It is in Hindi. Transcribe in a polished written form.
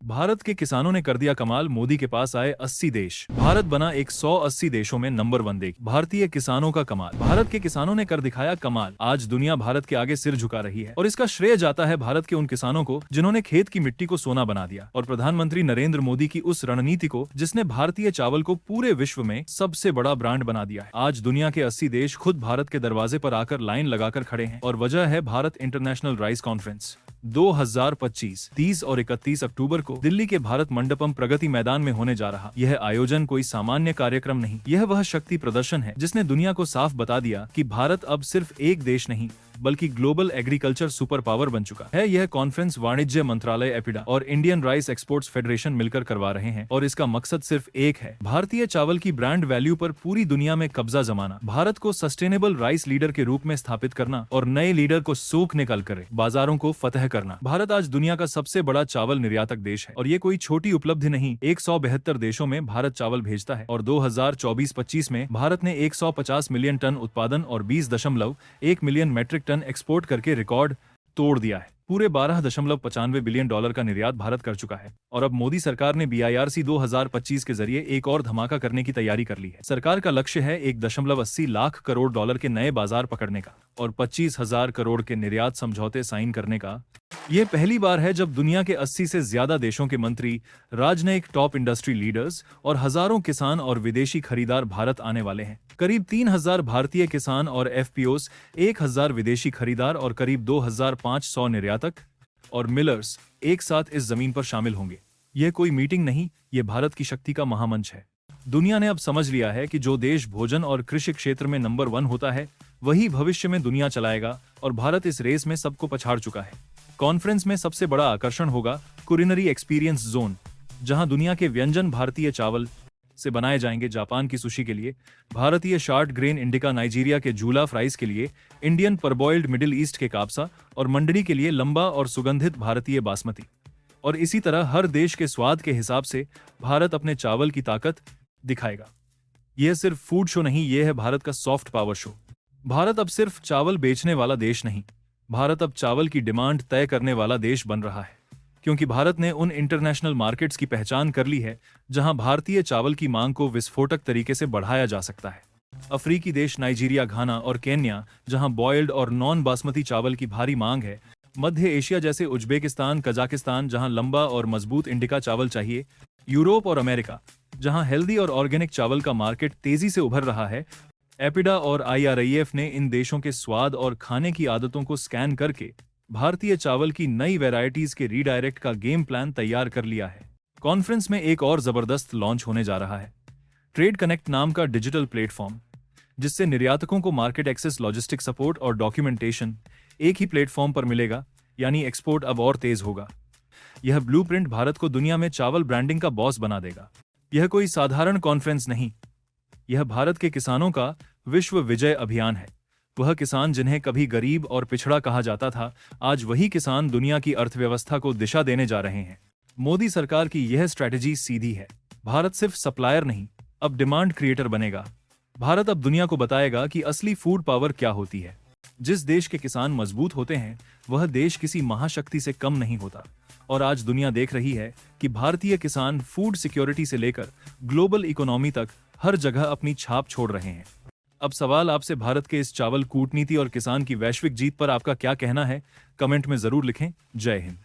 भारत के किसानों ने कर दिया कमाल, मोदी के पास आए 80 देश। भारत बना 180 देशों में नंबर 1 देश। भारतीय किसानों का कमाल, भारत के किसानों ने कर दिखाया कमाल। आज दुनिया भारत के आगे सिर झुका रही है और इसका श्रेय जाता है भारत के उन किसानों को जिन्होंने खेत की मिट्टी को सोना बना दिया, और प्रधानमंत्री नरेंद्र मोदी की उस रणनीति को जिसने भारतीय चावल को पूरे विश्व में सबसे बड़ा ब्रांड बना दिया है। आज दुनिया के 80 देश खुद भारत के दरवाजे पर आकर लाइन लगाकर खड़े हैं, और वजह है भारत इंटरनेशनल राइस कॉन्फ्रेंस 2025। 30 और 31 अक्टूबर को दिल्ली के भारत मंडपम प्रगति मैदान में होने जा रहा यह आयोजन कोई सामान्य कार्यक्रम नहीं, यह वह शक्ति प्रदर्शन है जिसने दुनिया को साफ बता दिया कि भारत अब सिर्फ एक देश नहीं बल्कि ग्लोबल एग्रीकल्चर सुपर पावर बन चुका है। यह कॉन्फ्रेंस वाणिज्य मंत्रालय, एपिडा और इंडियन राइस एक्सपोर्ट्स फेडरेशन मिलकर करवा रहे हैं, और इसका मकसद सिर्फ एक है, भारतीय चावल की ब्रांड वैल्यू पर पूरी दुनिया में कब्जा जमाना, भारत को सस्टेनेबल राइस लीडर के रूप में स्थापित करना और नए लीडर को सूख निकाल कर बाजारों को फतह करना। भारत आज दुनिया का सबसे बड़ा चावल निर्यातक देश है, और ये कोई छोटी उपलब्धि नहीं। 172 देशों में भारत चावल भेजता है, और 2024-25 में भारत ने 150 मिलियन टन उत्पादन और 20.1 मिलियन मैट्रिक टन एक्सपोर्ट करके रिकॉर्ड तोड़ दिया है। पूरे 12.95 बिलियन डॉलर का निर्यात भारत कर चुका है, और अब मोदी सरकार ने BIRC 2025 के जरिए एक और धमाका करने की तैयारी कर ली है। सरकार का लक्ष्य है 1.80 लाख करोड़ डॉलर के नए बाजार पकड़ने का और 25,000 करोड़ के निर्यात समझौते साइन करने का। यह पहली बार है जब दुनिया के 80 से ज्यादा देशों के मंत्री, राजनयिक, टॉप इंडस्ट्री लीडर्स और हजारों किसान और विदेशी खरीदार भारत आने वाले हैं। करीब 3,000 भारतीय किसान और FPOs, 1,000 विदेशी खरीदार और करीब 2,500 निर्यातक और मिलर्स एक साथ इस जमीन पर शामिल होंगे। यह कोई मीटिंग नहीं, यह भारत की शक्ति का महामंच है। दुनिया ने अब समझ लिया है कि जो देश भोजन और कृषि क्षेत्र में नंबर 1 होता है वही भविष्य में दुनिया चलाएगा, और भारत इस रेस में सबको पछाड़ चुका है। कॉन्फ्रेंस में सबसे बड़ा आकर्षण होगा कुलिनरी एक्सपीरियंस जोन, जहां दुनिया के व्यंजन भारतीय चावल से बनाए जाएंगे। जापान की सुशी के लिए भारतीय शार्ट ग्रेन इंडिका, नाइजीरिया के जूला फ्राइज के लिए इंडियन परबॉइल्ड, मिडिल ईस्ट के काप्सा और मंडरी के लिए लंबा और सुगंधित भारतीय बासमती। और इसी तरह हर देश के स्वाद के हिसाब से भारत अपने चावल की ताकत दिखाएगा। यह सिर्फ फूड शो नहीं, यह है भारत का सॉफ्ट पावर शो। भारत अब सिर्फ चावल बेचने वाला देश नहीं, भारत अब चावल की डिमांड तय करने वाला देश बन रहा है, क्योंकि भारत ने उन इंटरनेशनल मार्केट्स की पहचान कर ली है जहां भारतीय चावल की मांग को विस्फोटक तरीके से बढ़ाया जा सकता है। अफ्रीकी देश नाइजीरिया, घाना और केन्या, जहां बॉयल्ड और नॉन बासमती चावल की भारी मांग है। मध्य एशिया जैसे उज्बेकिस्तान, कजाकिस्तान, जहां लंबा और मजबूत इंडिका चावल चाहिए। यूरोप और अमेरिका, जहां हेल्दी और ऑर्गेनिक चावल का मार्केट तेजी से उभर रहा है। एपिडा और IRIF ने इन देशों के स्वाद और खाने की आदतों को स्कैन करके भारतीय चावल की नई वैरायटीज के रीडायरेक्ट का गेम प्लान तैयार कर लिया है। कॉन्फ्रेंस में एक और जबरदस्त लॉन्च होने जा रहा है, ट्रेड कनेक्ट नाम का डिजिटल प्लेटफॉर्म, जिससे निर्यातकों को मार्केट एक्सेस, लॉजिस्टिक सपोर्ट और डॉक्यूमेंटेशन एक ही प्लेटफॉर्म पर मिलेगा, यानी एक्सपोर्ट अब और तेज होगा। यह ब्लूप्रिंट भारत को दुनिया में चावल ब्रांडिंग का बॉस बना देगा। यह कोई साधारण कॉन्फ्रेंस नहीं, यह भारत के किसानों का विश्व विजय अभियान है। वह किसान जिन्हें कभी गरीब और पिछड़ा कहा जाता था, आज वही किसान दुनिया की अर्थव्यवस्था को दिशा देने जा रहे हैं। मोदी सरकार की यह स्ट्रैटेजी सीधी है। भारत सिर्फ सप्लायर नहीं, अब डिमांड क्रिएटर बनेगा। भारत अब दुनिया को बताएगा कि असली फूड पावर क्या होती है। जिस देश के किसान मजबूत होते हैं, वह देश किसी महाशक्ति से कम नहीं होता। और आज दुनिया देख रही है कि भारतीय किसान फूड सिक्योरिटी से लेकर ग्लोबल इकोनॉमी तक हर जगह अपनी छाप छोड़ रहे हैं। अब सवाल आपसे, भारत के इस चावल कूटनीति और किसान की वैश्विक जीत पर आपका क्या कहना है? कमेंट में जरूर लिखें। जय हिंद।